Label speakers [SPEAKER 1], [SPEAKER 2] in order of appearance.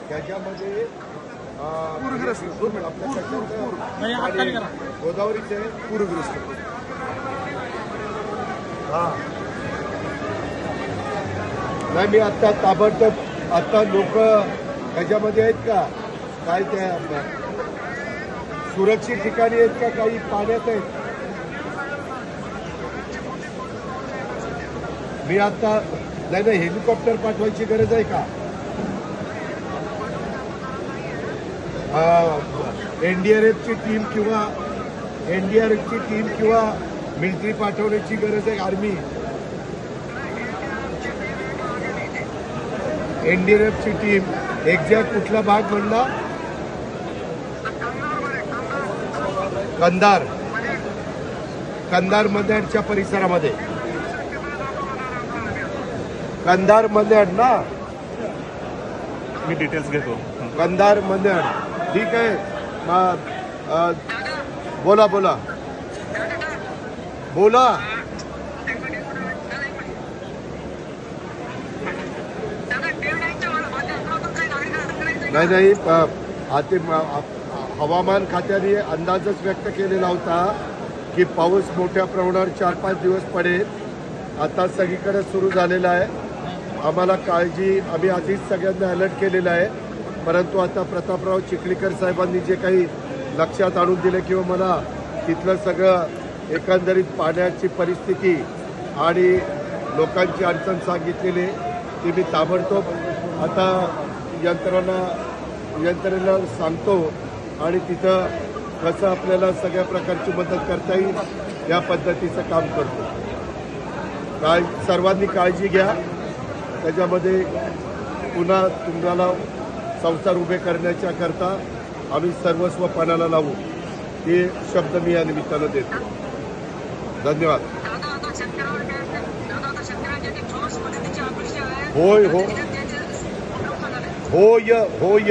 [SPEAKER 1] त्याच्यामध्ये गोदावरीचे पूरग्रस्त नाही मी आता ताबडतोब आता लोक ह्याच्यामध्ये आहेत का काय त्या सुरक्षित ठिकाणी आहेत का काही पाण्यात आहेत मी आता नाही नाही हेलिकॉप्टर पाठवायची गरज आहे का एनडीआरएफची टीम किंवा मिलिटरी पाठवण्याची गरज आहे आर्मी एनडीआरएफची टीम एक्झॅक्ट कुठला भाग म्हणला कंधार मंदेडच्या परिसरामध्ये कंधार मंदेड ना
[SPEAKER 2] मी डिटेल्स घेतो
[SPEAKER 1] कंधार मंदेड ठीक आहे बोला बोला बोला नाही नाही हवामान खात्याने अंदाजच व्यक्त केलेला होता की पाऊस मोठ्या प्रमाणावर 4-5 दिवस पडेल आता सगळीकडे सुरू झालेला आहे आम्हाला काळजी आम्ही आधीच सगळ्यांना अलर्ट केलेला आहे परंतु आता प्रतापराव चिखलीकर साहेबांनी जे काही लक्षात आणून दिले किंवा मला तिथलं सगळं एकंदरीत पाण्याची परिस्थिती आणि लोकांची अडचण सांगितलेली ती मी ताबडतोब आता यंत्रणेला सांगतो आणि तिथं कसं आपल्याला सगळ्या प्रकारची मदत करता येईल या पद्धतीचं काम करतो सर्वांनी काळजी घ्या त्याच्यामध्ये पुन्हा तुम्हाला संसार उभे करण्याच्या करता आम्ही सर्वस्व पणाला लावू हे शब्द मी या निमित्तानं देतो धन्यवाद होय